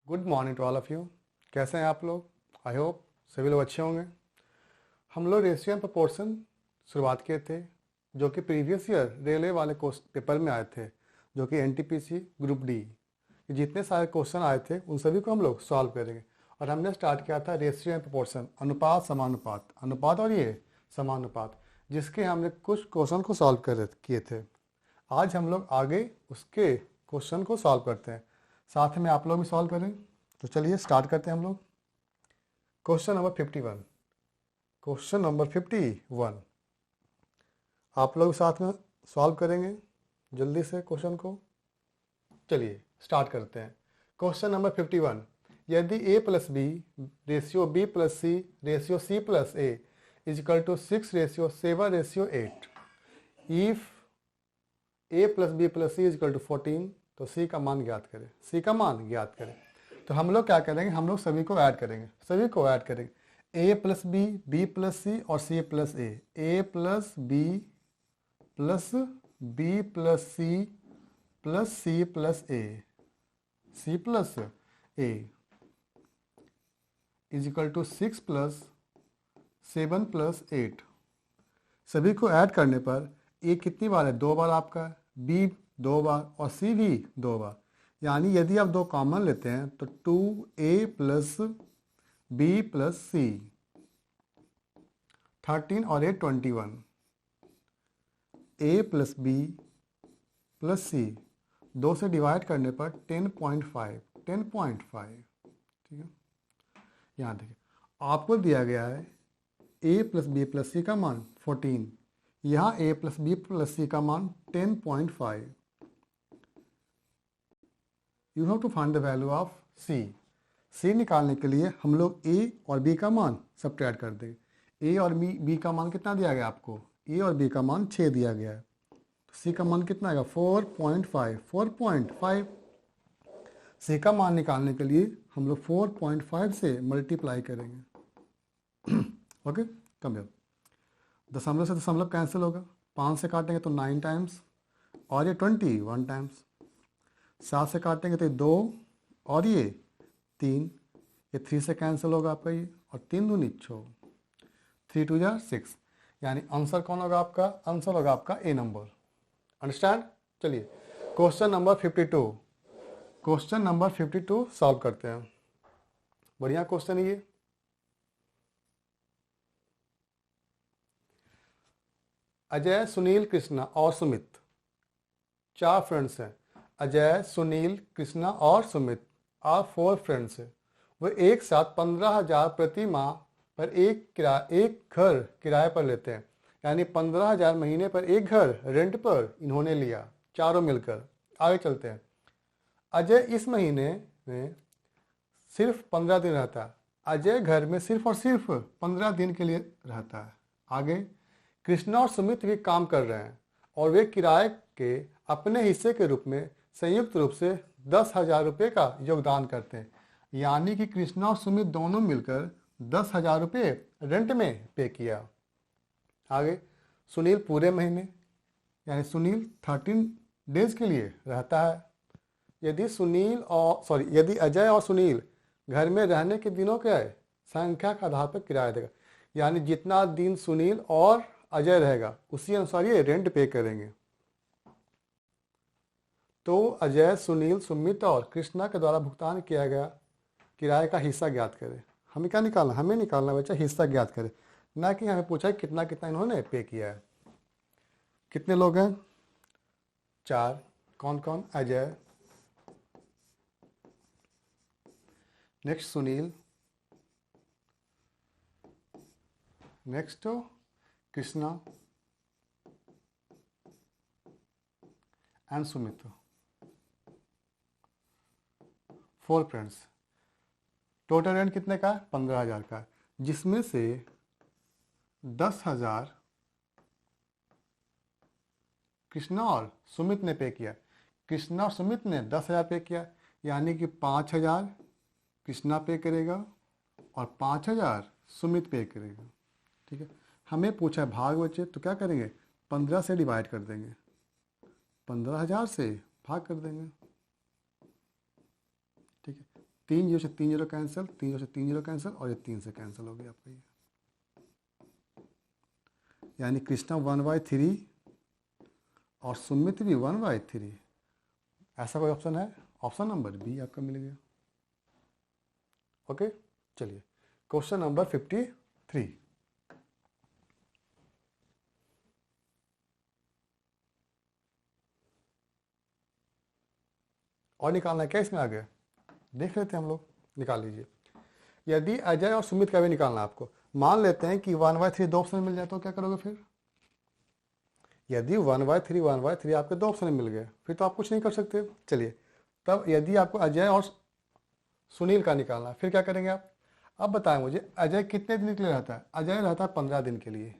Good morning to all of you. कैसे हैं आप लोग? आई होप सभी लोग अच्छे होंगे। हम लोग रेशियो एंड प्रोपोर्शन शुरुआत किए थे, जो कि प्रीवियस ईयर रेलवे वाले पेपर में आए थे, जो कि एनटीपीसी ग्रुप डी। जितने सारे क्वेश्चन आए थे उन सभी को हम लोग सॉल्व करेंगे। और हमने स्टार्ट किया था रेशियो एंड प्रोपोर्शन, अनुपात समानुपात, अनुपात और ये समानुपात, जिसके हमने कुछ क्वेश्चन को सॉल्व कर किए थे। आज हम लोग आगे उसके क्वेश्चन को सॉल्व करते हैं, साथ में आप लोग भी सॉल्व करें। तो चलिए स्टार्ट करते हैं हम लोग। Question number 51। क्वेश्चन नंबर 51 आप लोग साथ में सॉल्व करेंगे जल्दी से क्वेश्चन को। चलिए स्टार्ट करते हैं। क्वेश्चन नंबर 51, यदि a plus B ratio b plus C ratio c plus a is equal to 6 ratio 7 ratio 8, if a plus B plus C is equal to 14, तो c का मान ज्ञात करें। c का मान ज्ञात करें। तो हम लोग क्या करेंगे, हम लोग सभी को ऐड करेंगे, सभी को ऐड करेंगे। a plus B, B plus C और c plus A. a plus B plus B plus C plus C plus A, C plus A is equal to 6 plus 7 plus 8। सभी को ऐड करने पर ए कितनी बार है? 2 बार आपका, बी 2 बार और सी भी 2 बार। यानी यदि आप 2 कॉमन लेते हैं तो 2a प्लस बी प्लस सी, 13 और 8 21, a प्लस बी प्लस सी 2 से डिवाइड करने पर 10.5, 10.5। ठीक है, यहाँ देखिए आपको दिया गया है a plus B plus C का मान 14, यहाँ a plus B plus C का मान 10.5। You have to find the value of c। c निकालने के लिए हम लोग a और b का मान सब्ट्रैक्ट कर देंगे। a और b का मान कितना दिया गया आपको? a और b का मान 6 दिया गया है, तो c का मान कितना आएगा? 4.5, 4.5। c का मान निकालने के लिए हम लोग 4.5 से मल्टीप्लाई करेंगे। ओके, कम है। दशमलव से दशमलव कैंसिल होगा, 5 से काटेंगे तो 9 टाइम्स, और ये 21 टाइम्स। 7 से काटेंगे तो 2 और ये 3, ये 3 से कैंसिल होगा आपका ये, और 3 दूनी 6, 3 2 जा 6। यानी आंसर कौन होगा आपका? आंसर होगा आपका ए नंबर। अंडरस्टैंड? चलिए question number 52, question number 52 solve करते हैं। बढ़िया क्वेश्चन है ये। अजय, सुनील, कृष्णा और सुमित 4 फ्रेंड्स हैं। अजय, सुनील, कृष्णा और सुमित आर 4 फ्रेंड्स हैं। वे एक साथ 15,000 प्रति माह पर एक घर किराए पर लेते हैं। यानी 15,000 महीने पर एक घर रेंट पर इन्होंने लिया, चारों मिलकर। आगे चलते हैं। अजय इस महीने में सिर्फ 15 दिन रहता है। अजय घर में सिर्फ और सिर्फ 15 दिन के लिए रहता है। आगे, कृष्णा और सुमित भी काम कर रहे हैं और वे किराए के अपने हिस्से के रूप में संयुक्त रूप से 10,000 रुपये का योगदान करते हैं। यानी कि कृष्णा और सुमित दोनों मिलकर 10,000 रुपये रेंट में पे किया। आगे, सुनील पूरे महीने यानी सुनील 13 डेज के लिए रहता है। यदि अजय और सुनील घर में रहने के दिनों के संख्या के आधार पर किराया देगा। यानी जितना दिन सुनील और अजय रहेगा उसी अनुसार ये रेंट पे करेंगे। तो अजय, सुनील, सुमित और कृष्णा के द्वारा भुगतान किया गया किराए का हिस्सा ज्ञात करें। हमें क्या निकालना? हमें निकालना बच्चा हिस्सा ज्ञात करें, ना कि हमें पूछा कितना कितना इन्होंने पे किया है। कितने लोग हैं? 4। कौन कौन? Ajay, next Sunil, next Krishna and Sumit. 4 friends. Total rent कितने का है? 15,000 का है, जिसमें से 10,000 कृष्णा और सुमित ने पे किया। कृष्णा और सुमित ने 10,000 पे किया, यानी कि 5,000 कृष्णा पे करेगा और 5,000 सुमित पे करेगा। ठीक है, हमें पूछा है भाग बचे, तो क्या करेंगे? 15 से डिवाइड कर देंगे, 15,000 से भाग कर देंगे। ठीक है, 3 जीरो से 3 जीरो कैंसिल, 3 जीरो से 3 जीरो कैंसिल, और ये 3 से कैंसिल हो गया आपका ये। यानी कृष्णा 1/3 और सुमित भी 1/3। ऐसा कोई ऑप्शन है? ऑप्शन नंबर बी आपका मिल गया। ओके, चलिए क्वेश्चन नंबर 53। और निकालना है क्या इसमें आगे? देख लेते हैं हम लोग, निकाल लीजिए। यदि अजय और सुमित का भी निकालना है आपको, मान लेते हैं कि 1/3 दो ऑप्शन मिल जाए तो क्या करोगे फिर? यदि 1/3 आपके दो ऑप्शन मिल गए फिर तो आप कुछ नहीं कर सकते। चलिए, तब यदि आपको अजय और सुनील का निकालना है फिर क्या करेंगे आप? अब बताएं मुझे, अजय कितने दिन के लिए रहता है? अजय रहता है 15 दिन के लिए।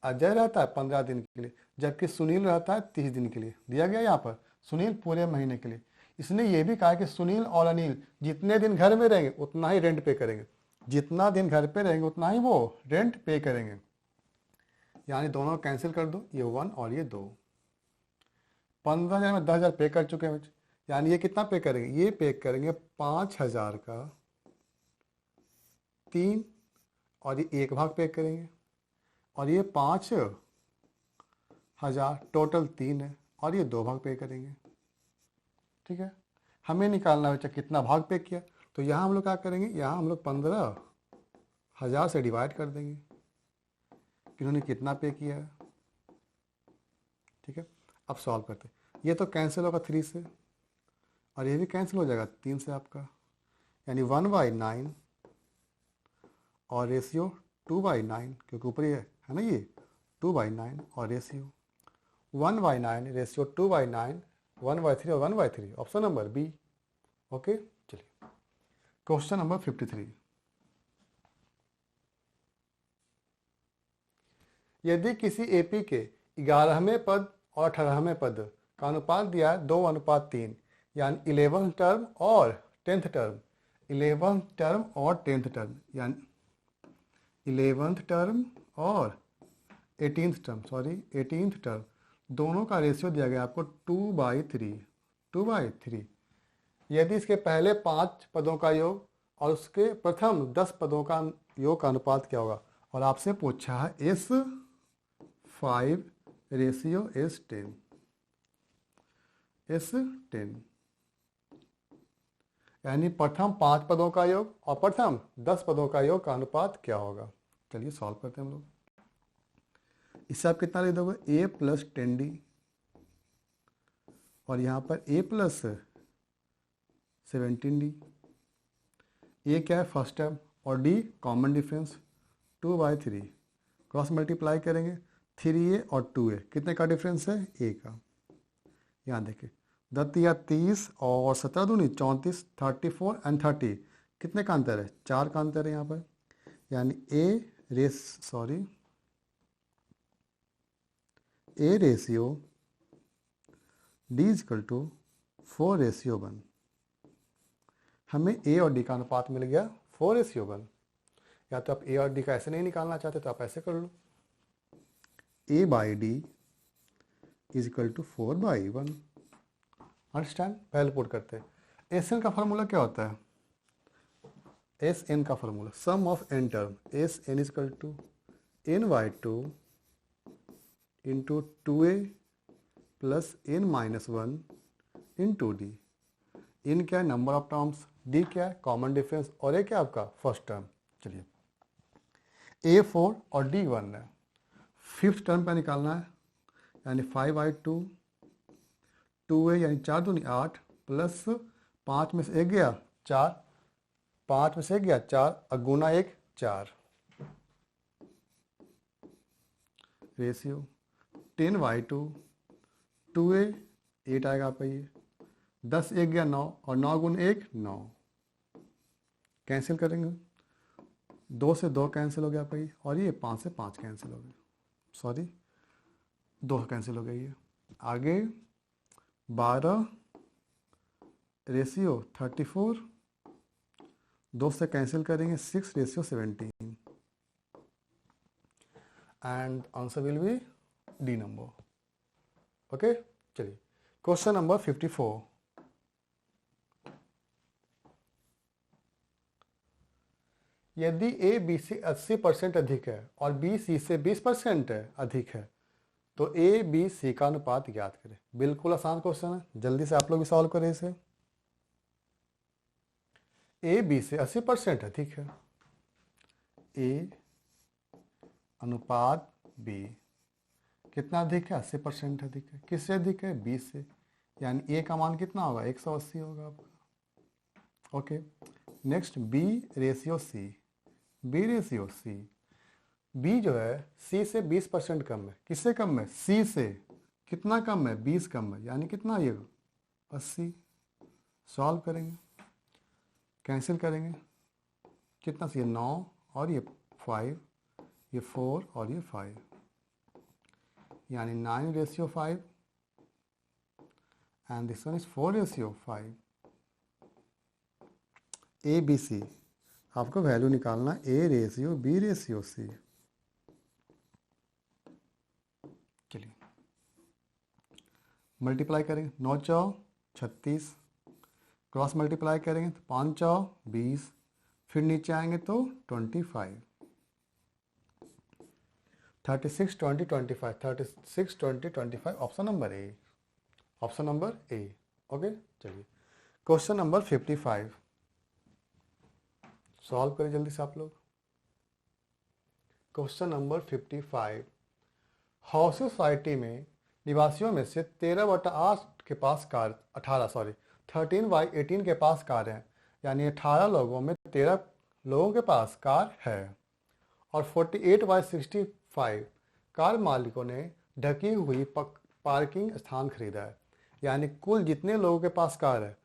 अजय रहता है 15 दिन के लिए, जबकि सुनील रहता है 30 दिन के लिए। दिया गया यहाँ पर सुनील पूरे महीने के लिए। इसने ये भी कहा कि सुनील और अनिल जितने दिन घर में रहेंगे उतना ही रेंट पे करेंगे। जितना दिन घर पे रहेंगे उतना ही वो रेंट पे करेंगे। यानी दोनों कैंसिल कर दो, ये 1 और ये 2। 15,000 में 10,000 पे कर चुके हैं, यानी ये कितना पे करेंगे? ये पे करेंगे 5,000 का 3, और ये 1 भाग पे करेंगे, और ये 5,000 टोटल 3 है, और ये 2 भाग पे करेंगे। ठीक है, हमें निकालना है कितना भाग पे किया। तो यहाँ हम लोग क्या करेंगे? यहाँ हम लोग 15,000 से डिवाइड कर देंगे कि इन्होंने कितना पे किया है। ठीक है, अब सॉल्व करते हैं। ये तो कैंसिल होगा 3 से, और ये भी कैंसिल हो जाएगा 3 से आपका, यानी 1/9 और रेशियो 2/9, क्योंकि ऊपर ये है ना, ये 2/9 और रेशियो 1/9, रेशियो 2/9, 1/3 और 1/3, ऑप्शन नंबर बी। ओके, चलिए क्वेश्चन नंबर 53। यदि किसी एपी के 11वें पद और 18वें पद का अनुपात दिया है 2:3, यानी 11th टर्म और 10th टर्म, 11th टर्म और 10th टर्म, यानी 11th टर्म और 18th टर्म दोनों का रेशियो दिया गया आपको 2/3। यदि इसके पहले 5 पदों का योग और उसके प्रथम 10 पदों का योग का अनुपात क्या होगा? और आपसे पूछा है S5 रेशियो S10। यानी प्रथम 5 पदों का योग और प्रथम 10 पदों का योग का अनुपात क्या होगा? चलिए सॉल्व करते हैं हम लोग। इससे आप कितना लिख दोगे? A + 10D, और यहाँ पर A + 17D। ये क्या है? फर्स्ट टर्म, और D common difference 2/3। Cross multiply करेंगे, 3A और 2A कितने का डिफरेंस है? A का। यहाँ देखिए, 10 × 30 और 17 दूनी 34, 34 एंड 30 कितने का अंतर है? 4 का अंतर है यहाँ पर। यानी A रेशियो D = 4:1। हमें A और D का अनुपात मिल गया 4:1। या तो आप A और D का ऐसे नहीं निकालना चाहते तो आप ऐसे कर लो, A/D = 4/1। अंडरस्टैंड? पहले पुट करते हैं। SN का फॉर्मूला क्या होता है? SN का formula some of n term, SN = n/2 × 2A + n-1 × D। इन क्या है? नंबर ऑफ टर्म्स, D क्या है? कॉमन डिफरेंस, और A क्या आपका? First term. चलिए, A 4 और D 1 है। फिफ्थ टर्म पे निकालना है, यानी 5/2, 2A यानी 4 दूनी 8 प्लस 5 में से 1 गया 4, 5 में से 1 गया 4, अगुना 1 4, रेशियो 10/2, 2A 8 आएगा आपका ये, 10 1 गया 9, और 9 × 1 9। कैंसिल करेंगे, 2 से 2 कैंसिल हो गया आपका ये, और ये 5 से 5 कैंसिल हो गया, सॉरी 2 कैंसिल हो गया ये। आगे 12 रेशियो 34, 2 से कैंसिल करेंगे 6:17, and answer will be D number. Okay, चलिए क्वेश्चन नंबर 54। यदि ए बी से 80% अधिक है और बी सी से 20% अधिक है तो ए बी सी का अनुपात ज्ञात करें। बिल्कुल आसान क्वेश्चन है, जल्दी से आप लोग भी सॉल्व करें इसे। ए बी से 80% अधिक है, ए अनुपात बी कितना अधिक है, 80% अधिक है। किससे अधिक है, बी से, यानी ए का मान कितना होगा, 180 होगा आपका। Okay, next B ratio C, B ratio C, B जो है सी से 20% कम है। किससे कम है, सी से। कितना कम है, 20 कम है, यानी कितना ये 80। सॉल्व करेंगे, कैंसिल करेंगे, कितना सी, 9 और ये 5, ये 4 और ये 5, यानी 9:5 and this one is 4:5। A B C आपको वैल्यू निकालना, A ratio B ratio C. चलिए मल्टीप्लाई करेंगे, 9 चौ 36, क्रॉस मल्टीप्लाई करेंगे तो 5 चौ 20, फिर नीचे आएंगे तो 25, 36 20 25, 36 20 25, option number A, option number A. Okay, चलिए क्वेश्चन नंबर 55 सॉल्व करें जल्दी से आप लोग। क्वेश्चन नंबर 55, हाउस सोसाइटी में निवासियों में से 13/8 के पास कार, 13/18 के पास कार है, यानी 18 लोगों में 13 लोगों के पास कार है, और 48/65 कार मालिकों ने ढकी हुई पार्किंग स्थान खरीदा है। यानी कुल जितने लोगों के पास कार है,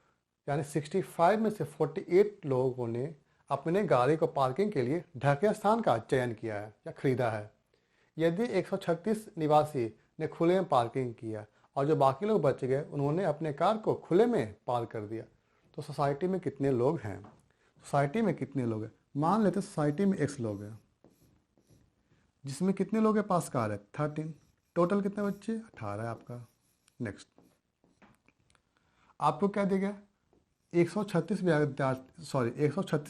यानी 65 में से 48 लोगों ने अपने गाड़ी को पार्किंग के लिए ढके स्थान का चयन किया है या खरीदा है। यदि 136 निवासी ने खुले में पार्किंग किया और जो बाकी लोग बच गए उन्होंने अपने कार को खुले में पार्क कर दिया, तो सोसाइटी में कितने लोग हैं। सोसाइटी में कितने लोग हैं, मान लेते सोसाइटी में x लोग हैं, जिसमें कितने लोगों के पास कार है, 13, टोटल कितने बच्चे, 18 है आपका। नेक्स्ट आपको क्या दिया गया, 136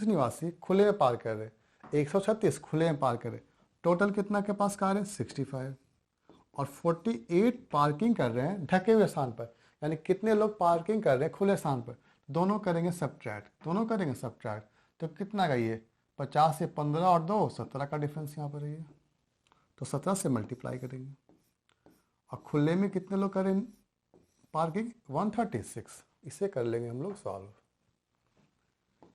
निवासी खुले में पार्क कर रहे, 136 खुले में पार्क कर रहे, टोटल कितना के पास कार है, 65, और 48 पार्किंग कर रहे हैं ढके हुए स्थान पर, यानी कितने लोग पार्किंग कर रहे हैं खुले स्थान पर। दोनों करेंगे सब्ट्रैक्ट, तो कितना का ये 50 से 15 और 2 17 का डिफरेंस यहाँ पर है, तो 17 से मल्टीप्लाई करेंगे। और खुले में कितने लोग करें पार्किंग, 136। इसे कर लेंगे हम लोग सॉल्व,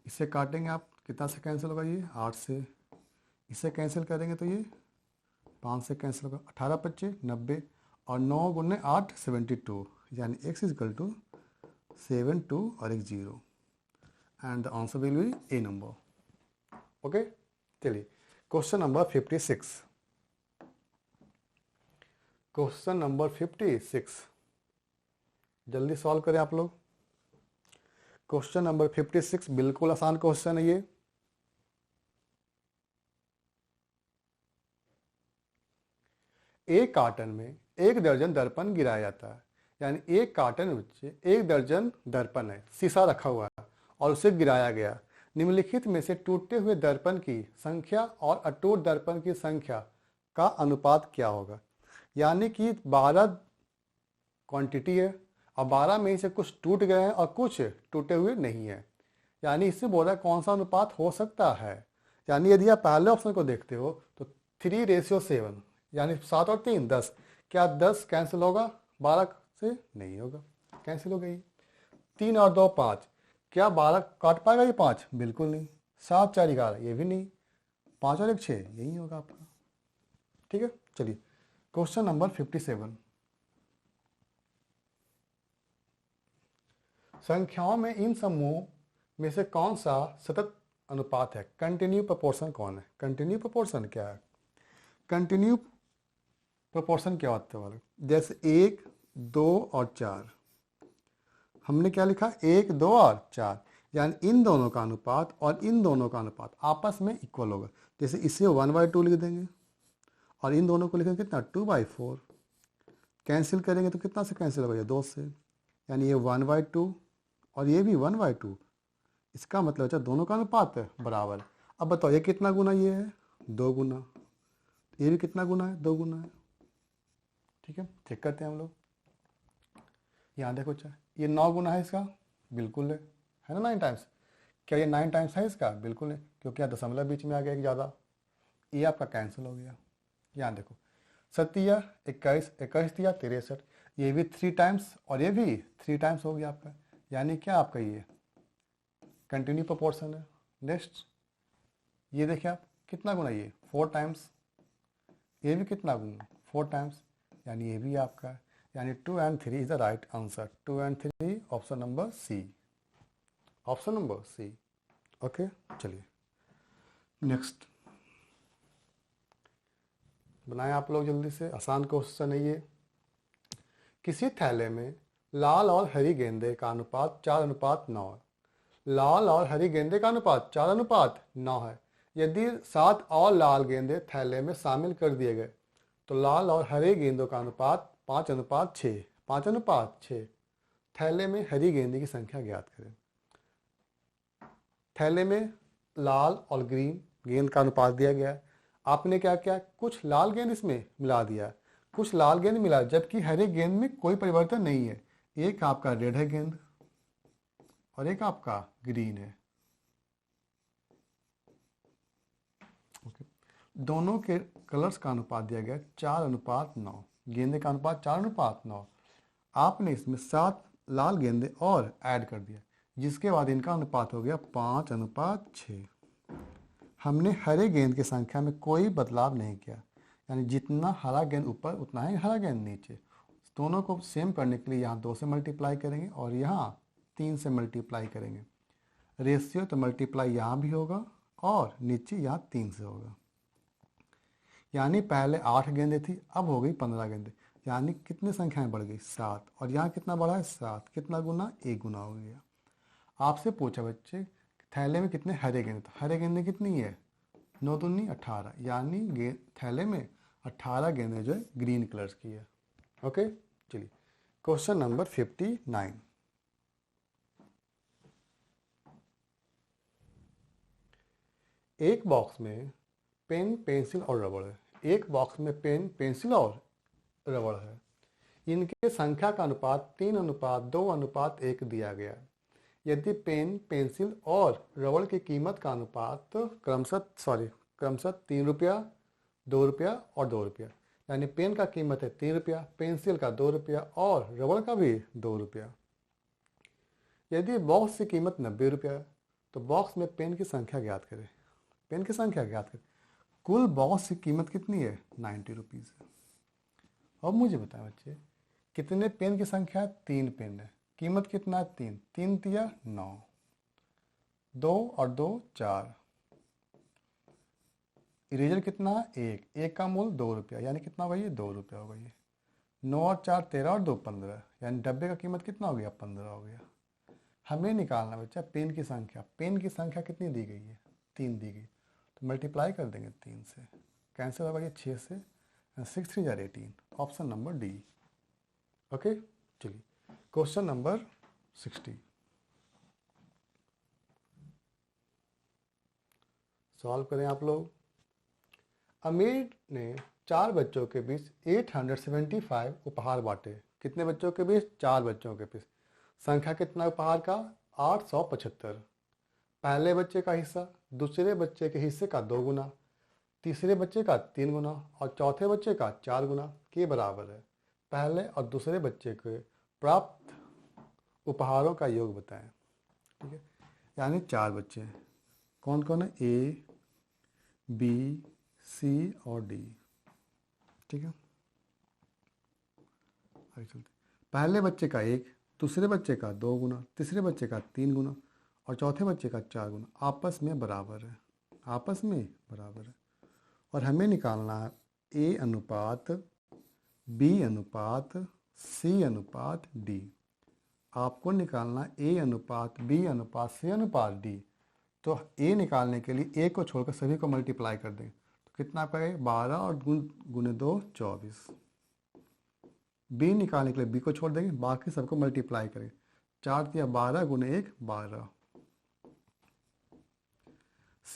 इसे काटेंगे आप, कितना से कैंसिल होगा, ये 8 से, इसे कैंसिल करेंगे तो ये 5 से कैंसिल होगा, 18 25 90, और 9 गुने 8 72, यानी x = 72 और एक 0, and the answer will be A number. Okay, चलिए क्वेश्चन नंबर 56, क्वेश्चन नंबर 56 जल्दी सॉल्व करें आप लोग। क्वेश्चन नंबर 56 बिल्कुल आसान क्वेश्चन है ये। एक कार्टन में 1 दर्जन दर्पण गिराया जाता है, यानी एक कार्टन में 1 दर्जन दर्पण है, शीशा रखा हुआ है और उसे गिराया गया। निम्नलिखित में से टूटे हुए दर्पण की संख्या और अटूट दर्पण की संख्या का अनुपात क्या होगा। यानी कि 12 क्वांटिटी है और 12 में से कुछ टूट गए हैं और कुछ टूटे हुए नहीं है, यानी इससे बोला कौन सा अनुपात हो सकता है। यानी यदि आप पहले ऑप्शन को देखते हो तो 3:7, यानी 7 और 3 10, क्या 10 कैंसिल होगा 12 से, नहीं होगा, कैंसिल हो गई। 3 और 2 5, क्या 12 काट पाएगा ये 5, बिल्कुल नहीं। 7 4 11, ये भी नहीं। 5 और 1 6, यही होगा आपका। ठीक है, चलिए क्वेश्चन नंबर 57, संख्याओं में इन समूह में से कौन सा सतत अनुपात है। कंटिन्यू प्रोपोर्शन कौन है, कंटिन्यू प्रोपोर्शन क्या है, कंटिन्यू प्रोपोर्शन क्या होता है, जैसे 1 2 और 4, हमने क्या लिखा, 1 2 और 4, यानी इन दोनों का अनुपात और इन दोनों का अनुपात आपस में इक्वल होगा। जैसे इसे 1/2 लिख देंगे और इन दोनों को लिखेंगे कितना, 2/4। कैंसिल करेंगे तो कितना से कैंसिल होगा, ये 2 से, यानी ये 1/2 और ये भी 1/2। इसका मतलब अच्छा दोनों का अनुपात बराबर है। अब बताओ ये कितना गुना ये है, 2 गुना, ये भी कितना गुना है, 2 गुना है। ठीक है, चेक करते हैं हम लोग। यहाँ देखो अच्छा, ये 9 गुना है इसका, बिल्कुल है ना 9 टाइम्स। क्या ये 9 टाइम्स है इसका, बिल्कुल है, क्योंकि यहाँ दशमलव बीच में आ गया एक ज़्यादा, ये आपका कैंसिल हो गया। यहाँ देखो 7 21, 21 दिया 63, ये भी 3 टाइम्स और ये भी 3 टाइम्स हो गया आपका, यानी क्या आपका ये कंटिन्यू प्रोपोर्शन है। नेक्स्ट ये देखिए आप कितना गुना, ये 4 टाइम्स, ये भी कितना गुना 4 टाइम्स, यानी ये भी आपका है। यानी 2 and 3 is the right answer. 2 and 3 option number C, option number C. Okay, चलिए नेक्स्ट बनाएं आप लोग जल्दी से, आसान क्वेश्चन है ये। किसी थैले में लाल और हरी गेंदे का अनुपात 4:9 है। लाल और हरी गेंदे का अनुपात 4:9 है। यदि 7 और लाल गेंदे थैले में शामिल कर दिए गए तो लाल और हरे गेंदों का अनुपात 5:6, 5:6। थैले में हरी गेंदे की संख्या ज्ञात करें। थैले में लाल और ग्रीन गेंद का अनुपात दिया गया है। आपने क्या किया, कुछ लाल गेंद इसमें मिला दिया, कुछ लाल गेंद मिला, जबकि हरे गेंद में कोई परिवर्तन नहीं है। एक आपका रेड है गेंद और एक आपका ग्रीन है। ओके, दोनों के कलर्स का अनुपात दिया गया 4:9, गेंदे का अनुपात 4:9। आपने इसमें 7 लाल गेंदे और ऐड कर दिया, जिसके बाद इनका अनुपात हो गया 5:6। हमने हरे गेंद की संख्या में कोई बदलाव नहीं किया, यानी जितना हरा गेंद ऊपर उतना ही हरा गेंद नीचे। दोनों को सेम करने के लिए यहाँ 2 से मल्टीप्लाई करेंगे और यहाँ 3 से मल्टीप्लाई करेंगे। रेशियो तो मल्टीप्लाई यहाँ भी होगा और नीचे यहाँ 3 से होगा। यानी पहले 8 गेंदें थी, अब हो गई 15 गेंदें, यानी कितनी संख्याएं बढ़ गई 7, और यहाँ कितना बढ़ा है 7, कितना गुना 1 गुना हो गया। आपसे पूछा बच्चे थैले में कितने हरे गेंदे, तो हरे गेंदें कितनी है 9 दूनी 18, यानी थैले में 18 गेंदें जो है ग्रीन कलर्स की है। ओके, चलिए क्वेश्चन नंबर 59। एक बॉक्स में पेन, पेंसिल और रबड़ है। एक बॉक्स में पेन, पेंसिल और रबड़ है। इनके संख्या का अनुपात 3:2:1 दिया गया। यदि पेन, पेंसिल और रबड़ की कीमत का अनुपात क्रमशः 3 रुपया, 2 रुपया और 2 रुपया, यानी पेन का कीमत है 3 रुपया, पेंसिल का 2 रुपया और रबड़ का भी 2 रुपया। यदि बॉक्स की कीमत 90 रुपया है तो बॉक्स में पेन की संख्या ज्ञात करें। पेन की संख्या ज्ञात करें। कुल बॉक्स की कीमत कितनी है 90 रुपीज़ है। अब मुझे बताएं बच्चे कितने पेन की संख्या है, 3 पेन है, कीमत कितना है 3, 3 तिया 9, 2 और 2 4, इरेजर कितना है 1, 1 का मूल 2 रुपया, यानी कितना होगा ये 2 रुपया होगा ये। 9 और 4 13 और 2 15, यानी डब्बे का कीमत कितना हो गया 15 हो गया। हमें निकालना बच्चा पेन की संख्या। पेन की संख्या कितनी दी गई है 3 दी गई, तो मल्टीप्लाई कर देंगे 3 से, कैंसिल होगा ये 6 से, 6 3 jar 18, option number D. Okay, चलिए क्वेश्चन नंबर 60 सॉल्व करें आप लोग। अमीर ने 4 बच्चों के बीच 875 उपहार बांटे। कितने बच्चों के बीच, 4 बच्चों के बीच। संख्या कितना उपहार का 875। पहले बच्चे का हिस्सा दूसरे बच्चे के हिस्से का 2 गुना, तीसरे बच्चे का 3 गुना और चौथे बच्चे का 4 गुना के बराबर है। पहले और दूसरे बच्चे के प्राप्त उपहारों का योग बताएं। ठीक है, यानी 4 बच्चे हैं, कौन कौन है, ए, बी, सी और डी। ठीक है, आगे चलते। पहले बच्चे का 1, दूसरे बच्चे का 2 गुना, तीसरे बच्चे का 3 गुना और चौथे बच्चे का 4 गुना, आपस में बराबर है, आपस में बराबर है। और हमें निकालना है ए अनुपात बी अनुपात सी अनुपात डी। आपको निकालना ए अनुपात बी अनुपात सी अनुपात डी। तो ए निकालने के लिए ए को छोड़कर सभी को मल्टीप्लाई कर दें, तो कितना आपका है 12 और गुने 2 24। बी निकालने के लिए बी को छोड़ देंगे, बाकी सबको मल्टीप्लाई करें, 4 तिया 12 गुने 1 12।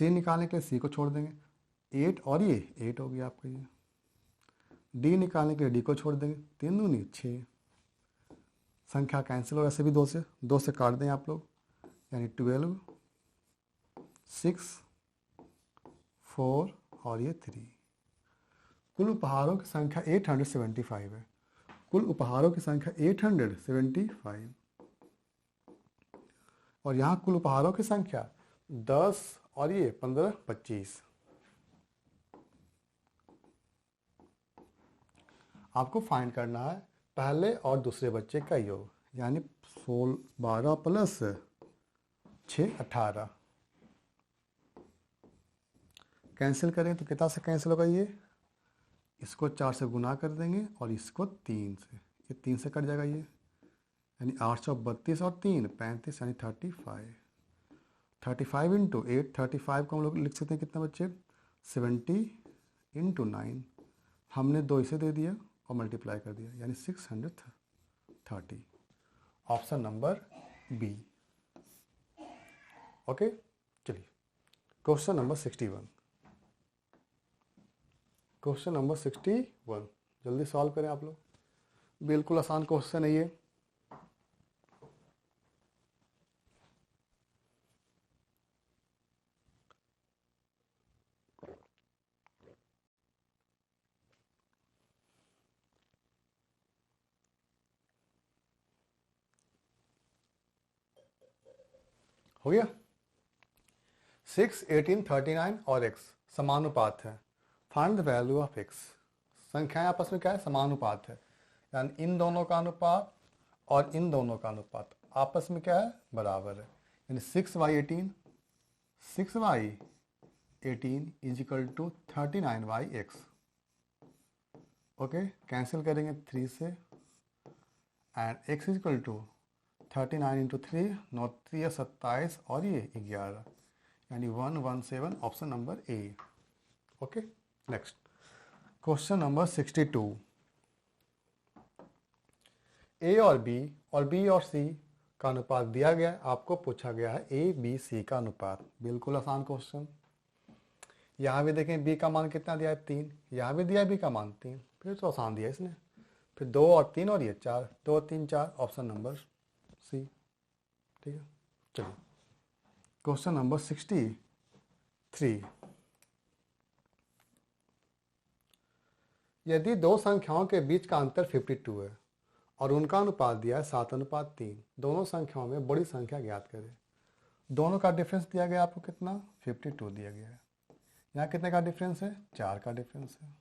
सी निकालने के लिए सी को छोड़ देंगे, 8 और ये 8 हो गया आपका ये। डी निकालने के लिए डी को छोड़ देंगे, 3 दूनी 6। संख्या कैंसिल हो, ऐसे भी 2 से काट दें आप लोग, यानी 12, 6, 4 और ये 3। कुल उपहारों की संख्या 875 है। कुल उपहारों की संख्या 875 और यहाँ कुल उपहारों की संख्या 10 और ये 15, 25। आपको फाइंड करना है पहले और दूसरे बच्चे का योग, यानी 12 प्लस 6 18। कैंसिल करें तो कितना से कैंसिल होगा, ये इसको 4 से गुना कर देंगे और इसको 3 से, ये 3 से कट जाएगा ये, यानी 832 और 3 35, यानी 35। 35 इंटू 8, 35 को हम लोग लिख सकते हैं कितना बच्चे, 70 इंटू 9। हमने 2 इसे दे दिया और मल्टीप्लाई कर दिया, यानी 630। Option number B. ओके, चलिए क्वेश्चन नंबर 61। क्वेश्चन नंबर 61 जल्दी सॉल्व करें आप लोग, बिल्कुल आसान क्वेश्चन है ये। हो गया। 6, 18, 39 और x समानुपात है। Find the value of x। संख्याएं आपस में क्या है, समानुपात है, यानी इन दोनों का अनुपात और इन दोनों का अनुपात आपस में क्या है, बराबर है। यानी 6/18, 6/18 is equal to 39/x। Okay, cancel करेंगे 3 से, and x is equal to 39 into 3, 9 3 27 और ये 11, यानी 117, option number A. Okay, next question number 62। A और बी और सी का अनुपात दिया गया है। आपको पूछा गया है ए बी सी का अनुपात। बिल्कुल आसान क्वेश्चन। यहाँ भी देखें बी का मान कितना दिया है, 3। यहाँ भी दिया है बी का मान 3, फिर तो आसान दिया इसने। फिर 2 और 3 और ये 4, 2 3 4, ऑप्शन नंबर सी। ठीक है, चलिए क्वेश्चन नंबर 63। यदि दो संख्याओं के बीच का अंतर 52 है और उनका अनुपात दिया है 7:3, दोनों संख्याओं में बड़ी संख्या ज्ञात करें। दोनों का डिफरेंस दिया गया आपको कितना, 52 दिया गया है। यहाँ कितने का डिफरेंस है, 4 का डिफरेंस है।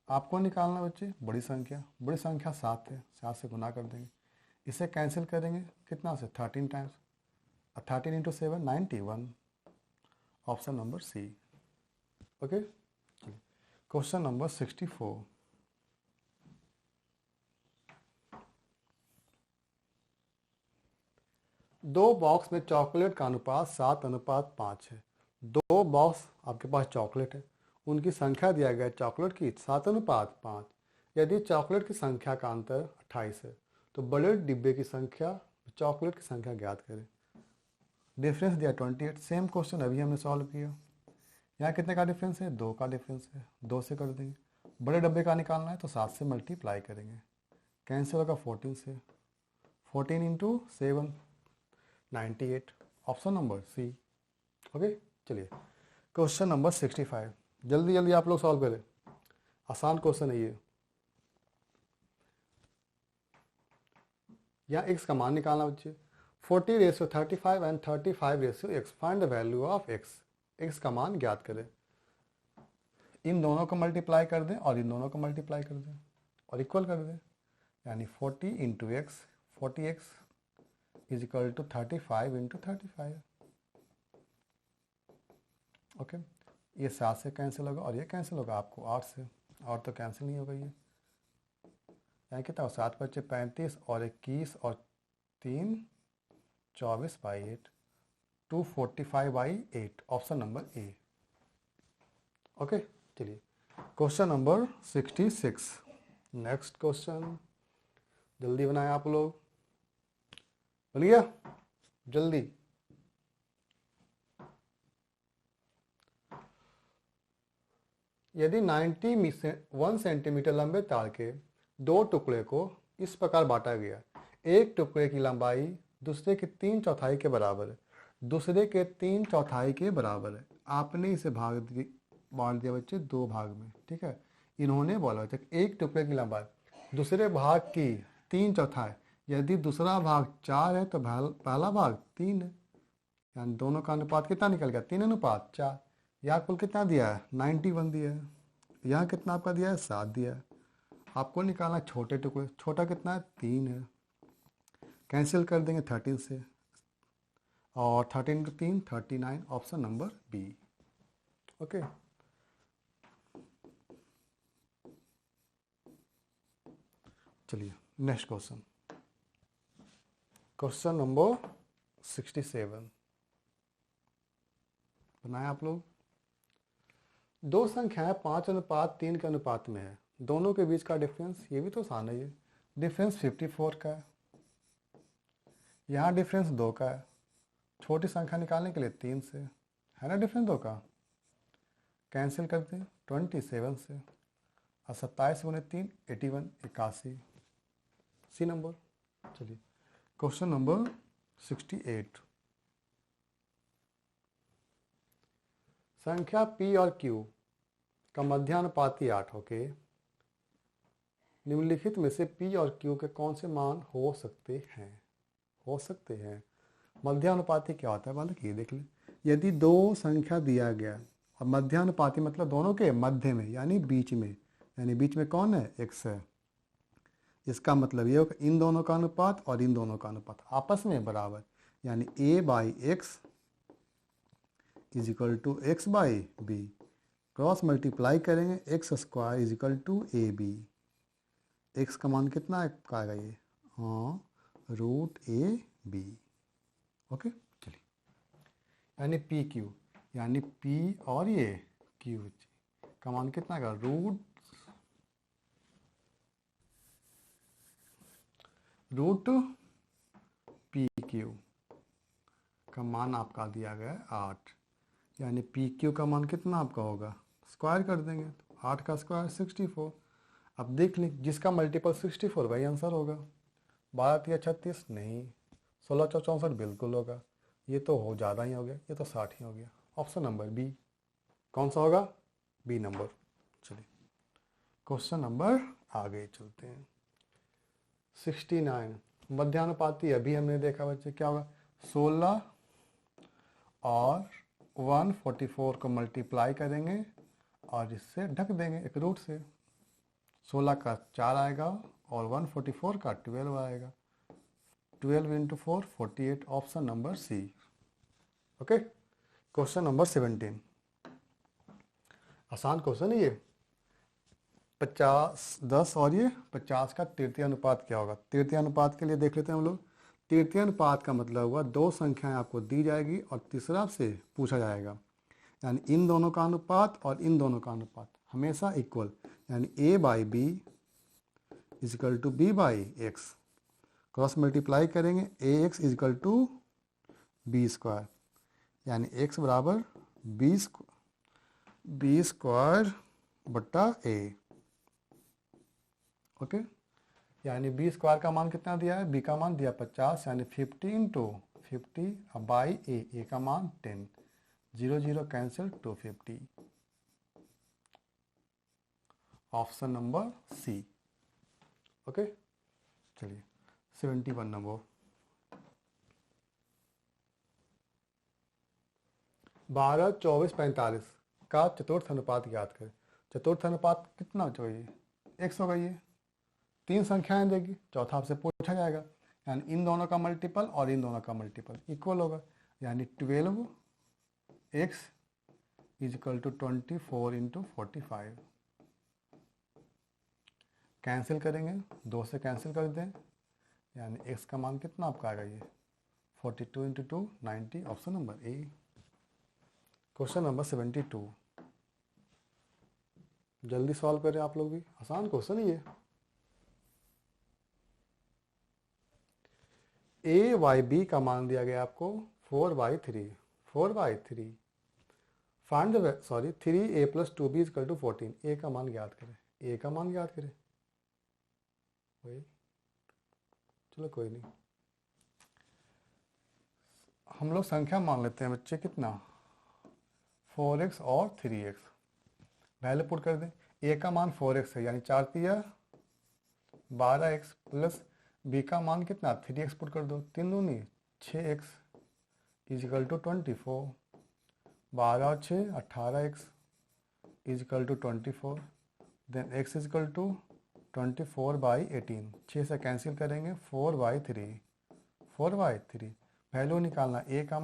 आपको निकालना बच्चे बड़ी संख्या। बड़ी संख्या 7 है, 7 से गुना कर देंगे। इसे कैंसिल करेंगे कितना से, 13 times, 13 into 7 91, option number C. Okay, question number 64। दो बॉक्स में चॉकलेट का अनुपात 7:5 है। दो बॉक्स आपके पास चॉकलेट है, उनकी संख्या दिया गया है चॉकलेट की 7:5। यदि चॉकलेट की संख्या का अंतर 28 है तो बड़े डिब्बे की संख्या, चॉकलेट की संख्या ज्ञात करें। डिफरेंस दिया 28। सेम क्वेश्चन अभी हमने सॉल्व किया। यहाँ कितने का डिफरेंस है, 2 का डिफरेंस है, 2 से कर देंगे। बड़े डब्बे का निकालना है तो 7 से मल्टीप्लाई करेंगे। कैंसिल होगा 14 से, 14 into 7 98, option number C. Okay, चलिए क्वेश्चन नंबर 65। जल्दी जल्दी आप लोग सॉल्व करें, आसान क्वेश्चन है ये। यहाँ x का मान निकालना बच्चे। 40:35 and 35:x। Find the value of x। x का मान ज्ञात करें। इन दोनों को मल्टीप्लाई कर दें और इन दोनों को मल्टीप्लाई कर दें और इक्वल कर दें, यानी 40 into X, 40x is equal to 35 into 35। Okay, ये 7 से कैंसिल होगा और ये कैंसिल होगा आपको 8 से, और तो कैंसिल नहीं होगा ये। यहाँ कितना, 7 बच्चे 35 और 21 और 3 24/8, 245/8, ऑप्शन नंबर ए। ओके, चलिए क्वेश्चन नंबर 66। नेक्स्ट क्वेश्चन, जल्दी बनाएं आप लोग, बन गया जल्दी। यदि 1 सेंटीमीटर लंबे तार के दो टुकड़े को इस प्रकार बांटा गया, एक टुकड़े की लंबाई दूसरे के 3/4 के बराबर है, दूसरे के 3/4 के बराबर है। आपने इसे बांट दिया बच्चे दो भाग में, ठीक है। इन्होंने बोला बच्चे एक टुकड़े की लंबाई दूसरे भाग की 3/4, यदि दूसरा भाग 4 है तो पहला भाग 3 है, यानी दोनों का अनुपात कितना निकल गया, 3:4। यहाँ कुल कितना दिया है, 91 दिया है। यहाँ कितना आपका दिया है, 7 दिया है। आपको निकालना छोटे टुकड़े, छोटा कितना है, 3 है। कैंसिल कर देंगे 13 से, और 13 × 3 39, ऑप्शन नंबर बी। ओके, चलिए नेक्स्ट क्वेश्चन, क्वेश्चन नंबर 67 बनाए आप लोग। दो संख्याएं 5:3 के अनुपात में है, दोनों के बीच का डिफरेंस, ये भी तो आसान है, ये डिफरेंस 54 का है, यहाँ डिफरेंस 2 का है। छोटी संख्या निकालने के लिए 3 से है ना, डिफरेंस 2 का कैंसिल करते हैं 27 से, और 27 × 3 81, 81, सी नंबर। चलिए क्वेश्चन नंबर 68, संख्या P और Q का मध्यानुपाती 8 होके निम्नलिखित में से P और Q के कौन से मान हो सकते हैं, हो सकते हैं। मध्यानुपाती क्या होता है बालक, ये देख लें। यदि दो संख्या दिया गया और मध्यानुपाती मतलब दोनों के मध्य में, यानी बीच में, यानी बीच में कौन है, x है। इसका मतलब ये होगा इन दोनों का अनुपात और इन दोनों का अनुपात आपस में बराबर, यानी a/x = x/b। क्रॉस मल्टीप्लाई करेंगे, x² = ab। x का मान कितना आएगा ये, हाँ, √ab। ओके, चलिए, यानी PQ, यानी P और ये Q का मान कितना आएगा, √PQ का मान आपका दिया गया है 8, यानी PQ का मान कितना आपका होगा, स्क्वायर कर देंगे तो 8 का स्क्वायर 64। अब देख लें जिसका मल्टीपल 64 वही आंसर होगा। 12 × 36 नहीं, 16 × 64 बिल्कुल होगा। ये तो हो ज़्यादा ही हो गया, ये तो 60 ही हो गया। ऑप्शन नंबर बी, कौन सा होगा, बी नंबर। चलिए क्वेश्चन नंबर आगे चलते हैं। 69, मध्यानुपाती अभी हमने देखा बच्चे क्या होगा, 16 और 144 को मल्टीप्लाई करेंगे और इससे ढक देंगे एक रूट से। 16 का 4 आएगा और 144 का 12 आएगा। 12 × 4 48, option number C. Okay, question number 17, आसान क्वेश्चन है ये। 50 10 और ये 50 का तृतीय अनुपात क्या होगा। तृतीय अनुपात के लिए देख लेते हैं हम लोग। तृतीय अनुपात का मतलब हुआ दो संख्याएं आपको दी जाएगी और तीसरा से पूछा जाएगा, यानी इन दोनों का अनुपात और इन दोनों का अनुपात हमेशा इक्वल, यानी a/b = b/x। क्रॉस मल्टीप्लाई करेंगे, ax = b², यानी x बराबर b² a। ओके, यानी b² का मान कितना दिया है, b का मान दिया 50, यानी 50 × 50 a का मान 10, 0 0 cancel 250, option number C. Okay, चलिए 71 नंबर। 12 24 45 का चतुर्थ अनुपात ज्ञात करें। चतुर्थ अनुपात कितना चाहिए, x होगा। ये 3 संख्याएं देगी, चौथा आपसे पूछा जाएगा, यानी इन दोनों का मल्टीपल और इन दोनों का मल्टीपल इक्वल होगा, यानी 12x = 24 × 45। कैंसिल करेंगे, 2 से कैंसिल कर दें, यानी x का मान कितना आपका आएगा, ये 42 × 2 90, ऑप्शन नंबर ए। क्वेश्चन नंबर 72, जल्दी सॉल्व करें आप लोग भी, आसान क्वेश्चन है ये। a/b का मान दिया गया आपको 4/3, 4/3। Find the sorry 3a + 2b = 14। ए का मान ज्ञात करें, ए का मान ज्ञात करें। वही, चलो कोई नहीं, हम लोग संख्या मान लेते हैं बच्चे, कितना 4x और 3x। वैल्यू पुट कर दें। ए का मान 4x है यानी 4 तिया 12x प्लस बी का मान कितना 3x पुट कर दो, 3 दूनी 6x इजिकल टू 24। 12 और 6 18x is equal to 24। Then x is equal to 24/18। 6 से कैंसिल करेंगे 4/3। 4/3 वैल्यू निकालना। ए का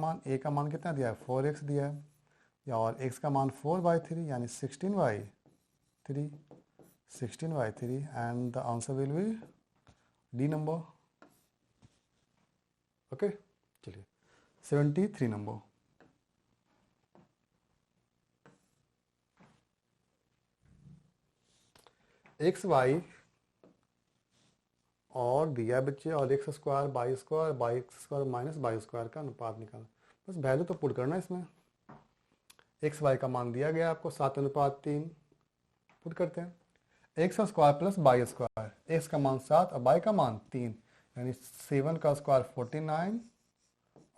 मान कितना दिया है 4x दिया है, या और x का मान 4/3 यानी 16/3। 16/3 and the answer will be D number. Okay, चलिए 73 नंबर। एक्स वाई और दिया बच्चे, और x square by square by x square minus by square का अनुपात निकालना। बस वैल्यू तो पुट करना है इसमें। एक्स वाई का मान दिया गया आपको 7:3, पुट करते हैं। X square plus by square, x का मान 7 और बाई का मान 3 यानी 7 का स्क्वायर 49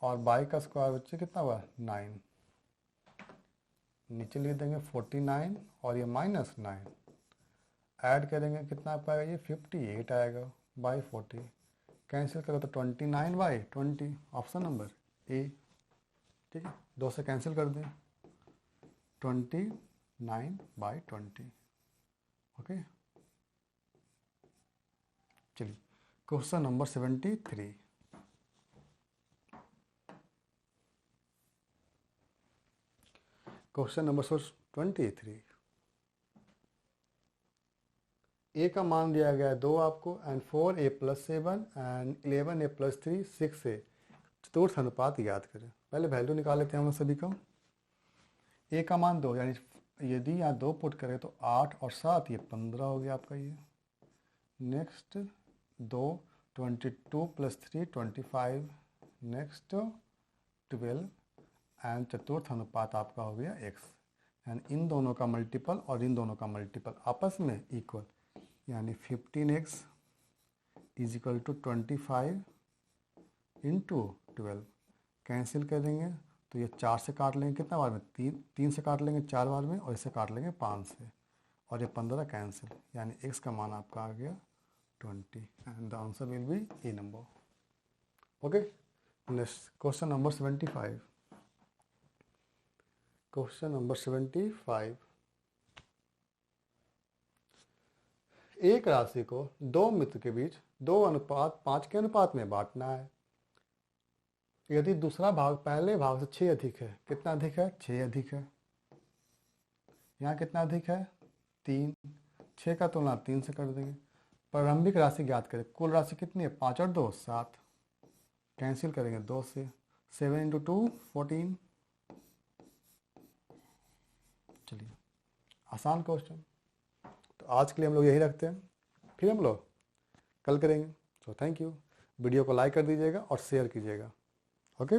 और बाई का स्क्वायर बच्चे कितना हुआ 9। नीचे लिख देंगे 49 और ये -9 ऐड करेंगे कितना आपका आएगा, ये 58 आएगा बाई 40। कैंसिल करो तो 29/20, ऑप्शन नंबर ए। ठीक है, 2 से कैंसिल कर दें 29/20। ओके, चलिए क्वेश्चन नंबर 73। Question number 23। ए का मान दिया गया है 2 आपको, and 4a + 7 and 11a + 3 6a। चतुर्थ अनुपात याद करें। पहले वैल्यू निकाल लेते हैं हम लोग सभी का। ए का मान 2 यानी यदि यहाँ 2 पुट करें तो 8 और 7 ये 15 हो गया आपका ये। नेक्स्ट 2 22 + 3 25। नेक्स्ट 12 एंड चतुर्थ अनुपात आपका हो गया x। एंड इन दोनों का मल्टीपल और इन दोनों का मल्टीपल आपस में इक्वल, यानी 15x is equal to 25 into 12। Cancel करेंगे तो ये 4 से काट लेंगे कितना बार में, 3 से काट लेंगे 4 बार में, और इसे काट लेंगे 5 से, और ये 15 कैंसिल, यानी x का मान आपका आ गया 20 and the answer will be A number. Okay, next question number 75। Question number 75। एक राशि को दो मित्र के बीच 2:5 के अनुपात में बांटना है। यदि दूसरा भाग पहले भाग से 6 अधिक है, कितना अधिक है 6 अधिक है। यहाँ कितना अधिक है 3, 6 का तुलना 3 से कर देंगे। प्रारंभिक राशि ज्ञात करें। कुल राशि कितनी है 5 और 2 7। कैंसिल करेंगे 2 से, 7 × 2 14। चलिए आसान क्वेश्चन। तो आज के लिए हम लोग यही रखते हैं, फिर हम लोग कल करेंगे। So thank you. वीडियो को लाइक कर दीजिएगा और शेयर कीजिएगा। ओके।